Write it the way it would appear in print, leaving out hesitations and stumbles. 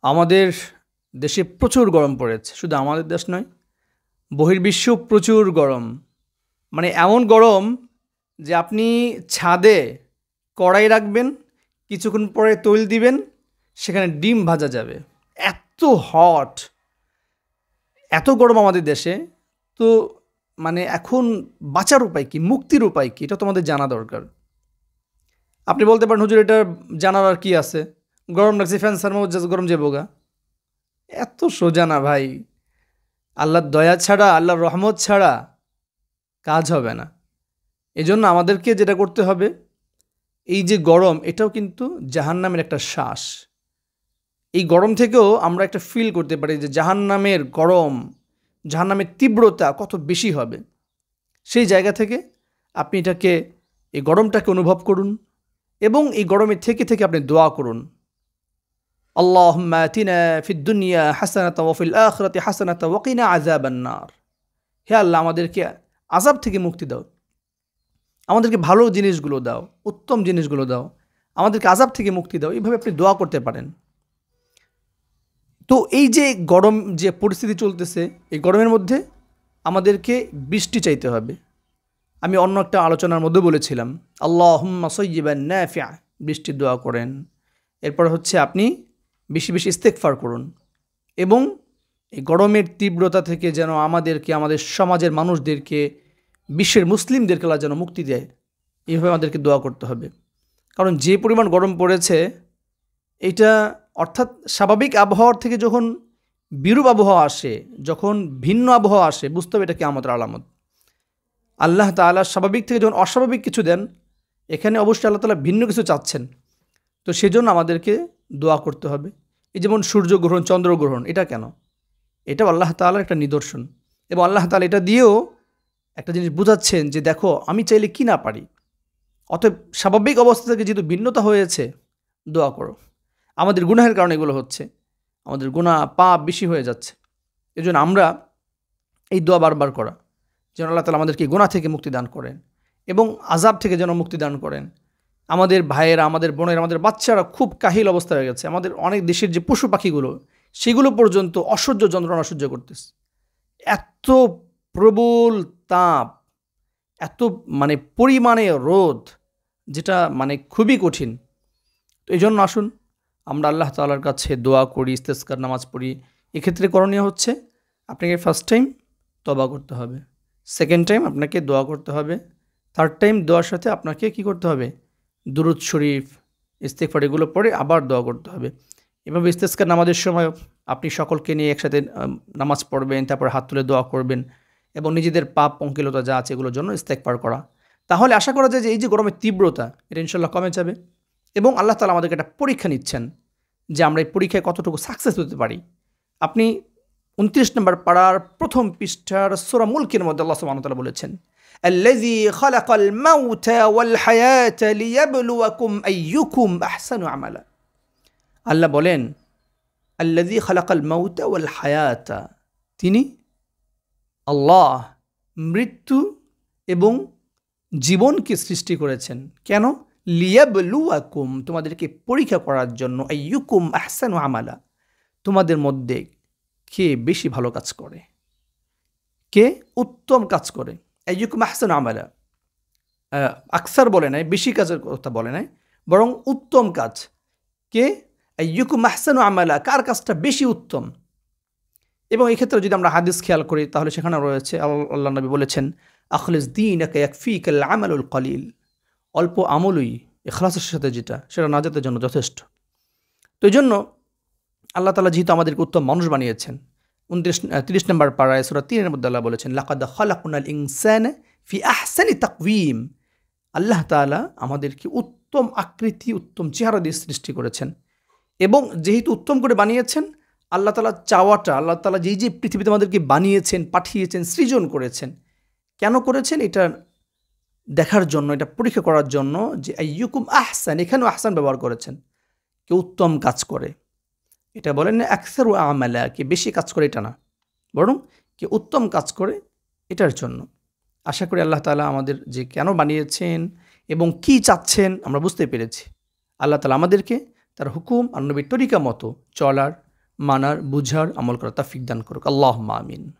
আমাদের দেশে প্রচুর গরম পড়েছে। শুধু আমাদের দেশ নয়, বহির্বিশ্বেও প্রচুর গরম। মানে এমন গরম যে আপনি ছাদে কড়াই রাখবেন, কিছুক্ষণ পরে তৈল দিবেন, সেখানে ডিম ভাজা যাবে। এত হট, এত গরম আমাদের দেশে। তো মানে এখন বাঁচার উপায় কী? মুক্তির উপায় কী? এটা তো আমাদের জানা দরকার। আপনি বলতে পারেন, হুজুর এটা জানার আর কি আছে? গরম লাগছে, ফ্যান সারমো, জাস্ট গরম যাবো গা। এত সোজা না ভাই। আল্লাহর দয়া ছাড়া, আল্লাহর রহমত ছাড়া কাজ হবে না। এজন্য আমাদেরকে যেটা করতে হবে, এই যে গরম, এটাও কিন্তু জাহান্নামের একটা শ্বাস। এই গরম থেকেও আমরা একটা ফিল করতে পারি যে জাহান্নামের গরম, জাহান্নামের তীব্রতা কত বেশি হবে। সেই জায়গা থেকে আপনি এটাকে, এই গরমটাকে অনুভব করুন এবং এই গরমে থেকে থেকে আপনি দোয়া করুন, আল্লাহুম্মা আতিনা ফিদ দুনিয়া হাসানাতাও ওয়া ফিল আখিরাতি হাসানাতাও ওয়া কিনা আযাবান নার। হে আল্লাহ, আমাদেরকে আযাব থেকে মুক্তি দাও, আমাদেরকে ভালো জিনিসগুলো দাও, উত্তম জিনিসগুলো দাও, আমাদেরকে আযাব থেকে মুক্তি দাও। এইভাবে আপনি দোয়া করতে পারেন। তো এই যে গরম যে পরিস্থিতি চলতেছে, এই গরমের মধ্যে আমাদেরকে বৃষ্টি চাইতে হবে। আমি অন্য একটা আলোচনার মধ্যে বলেছিলাম, আল্লাহুম্মা সাইয়্যিবান নাফিআ, বৃষ্টির দোয়া করেন। এরপর হচ্ছে আপনি বেশি বেশি ইস্তেগফার করুন এবং এই গরমের তীব্রতা থেকে যেন আমাদেরকে, আমাদের সমাজের মানুষদেরকে, বিশ্বের মুসলিমদেরকে আল্লাহ যেন মুক্তি দেয়, এইভাবে আমাদেরকে দোয়া করতে হবে। কারণ যে পরিমাণ গরম পড়েছে, এইটা অর্থাৎ স্বাভাবিক আবহাওয়ার থেকে যখন বিরূপ আবহাওয়া আসে, যখন ভিন্ন আবহাওয়া আসে, বুঝতে হবে এটা কিয়ামতের আলামত। আল্লাহ তাআলা স্বাভাবিক থেকে যখন অস্বাভাবিক কিছু দেন, এখানে অবশ্যই আল্লাহ তাআলা ভিন্ন কিছু চাচ্ছেন। তো সেজন্য আমাদেরকে দোয়া করতে হবে। এই যেমন সূর্যগ্রহণ, চন্দ্রগ্রহণ, এটা কেন? এটাও আল্লাহ তাআলার একটা নিদর্শন। এবং আল্লাহ তাআলা এটা দিয়েও একটা জিনিস বুঝাচ্ছেন যে দেখো, আমি চাইলে কি না পারি। অতএব স্বাভাবিক অবস্থা থেকে যেহেতু ভিন্নতা হয়েছে, দোয়া করো। আমাদের গুনাহের কারণে এগুলো হচ্ছে, আমাদের গুনাহ পাপ বেশি হয়ে যাচ্ছে। এজন্য আমরা এই দোয়া বারবার করা, যেন আল্লাহ তাআলা আমাদেরকে গুনাহ থেকে মুক্তি দান করেন এবং আযাব থেকে যেন মুক্তি দান করেন। আমাদের ভাইয়েরা, আমাদের বোনেরা, আমাদের বাচ্চারা খুব কাহিল অবস্থা হয়ে গেছে। আমাদের অনেক দেশের যে পশু পাখিগুলো, সেগুলো পর্যন্ত অসহ্য যন্ত্রণা সহ্য করতেছে। এত প্রবল তাপ, এত মানে পরিমাণে রোদ, যেটা মানে খুবই কঠিন। তো এই জন্য আসুন আমরা আল্লাহ তাআলার কাছে দোয়া করি, ইস্তেসকার নামাজ পড়ি। এক্ষেত্রে করণীয় হচ্ছে, আপনাকে ফার্স্ট টাইম তওবা করতে হবে, সেকেন্ড টাইম আপনাকে দোয়া করতে হবে, থার্ড টাইম দোয়ার সাথে আপনাকে কি করতে হবে? দুরূদ শরীফ, ইস্তিগফার এগুলো পড়ে আবার দোয়া করতে হবে। এভাবে ইস্তেসকার নামাজের সময় আপনি সকলকে নিয়ে একসাথে নামাজ পড়বেন, তারপর হাত তুলে দোয়া করবেন এবং নিজেদের পাপ পঙ্কিলতা যা আছে এগুলোর জন্য ইস্তেগফার করা। তাহলে আশা করা যায় যে এই যে গরমের তীব্রতা, এটা ইনশাআল্লাহ কমে যাবে এবং আল্লাহ তাআলা আমাদেরকে একটা পরীক্ষা নিচ্ছেন যে আমরা এই পরীক্ষায় কতটুকু সাকসেস হতে পারি। আপনি ২৯ নম্বর পারার প্রথম পৃষ্ঠার সূরা মুলকের মধ্যে আল্লাহ সুবহানাহু ওয়া তাআলা বলেছেন, আল্লাযী খালাকাল মাউতা ওয়াল হায়াতা লিয়াবলুয়াকুম আইয়ুকুম আহসানু আমালা। আল্লাহ বলেন, আল্লাযী খালাকাল মাউতা ওয়াল হায়াতা, তিনি আল্লাহ মৃত্যু এবং জীবনকে সৃষ্টি করেছেন। কেন? লিয়াবলুয়াকুম, তোমাদেরকে পরীক্ষা করার জন্য, আইয়ুকুম আহসানু আমালা, তোমাদের মধ্যে কে বেশি ভালো কাজ করে, কে উত্তম কাজ করে। আইয়ুকুম আহসানু আমালা, আকসার বলে নাই, বেশি কাজের কথা বলে নাই, বরং উত্তম কাজ। কে? আইয়ুকুম আহসানু আমালা, কার কাজটা বেশি উত্তম। এবং এই ক্ষেত্রে যদি আমরা হাদিস খেয়াল করি, তাহলে সেখানে রয়েছে, আল্লাহ নবী বলেছেন, আখলিস দীনাকা ইয়াকফিকাল আমালুল কলিল, অল্প আমলই ইখলাসের সাথে যেটা, সেটা নাজাতের জন্য যথেষ্ট। তো এই জন্য আল্লাহ তাআলা যেহেতু আমাদেরকে উত্তম মানুষ বানিয়েছেন, ৩০ নম্বর পারায় সূরা ৩ এর মধ্যে আল্লাহ বলেছেন, লাকাদ খালাকনাল ইনসানা ফি আহসানি তাকওয়িম, আল্লাহ তাআলা আমাদেরকে উত্তম আকৃতি, উত্তম চেহারা দিয়ে সৃষ্টি করেছেন। এবং যেহেতু উত্তম করে বানিয়েছেন, আল্লাহ তাআলা চাওয়াটা, আল্লাহ তাআলা যেই যে পৃথিবীতে আমাদেরকে বানিয়েছেন, পাঠিয়েছেন, সৃজন করেছেন, কেন করেছেন? এটা দেখার জন্য, এটা পরীক্ষা করার জন্য যে আইয়ুকুম আহসান, এখানেও আহসান ব্যবহার করেছেন, কে উত্তম কাজ করে। এটা বলেন না আকসারু আমালা, কে বেশি কাজ করে, এটা না, বরং কে উত্তম কাজ করে, এটার জন্য। আশা করি আল্লাহ তাআলা আমাদের যে কেন বানিয়েছেন এবং কি চাচ্ছেন আমরা বুঝতে পেরেছি। আল্লাহ তাআলা আমাদেরকে তার হুকুম আর নবীর তরিকা মতো চলার, মানার, বুঝার, আমল করার তৌফিক দান করুক। আল্লাহুম্মা আমিন।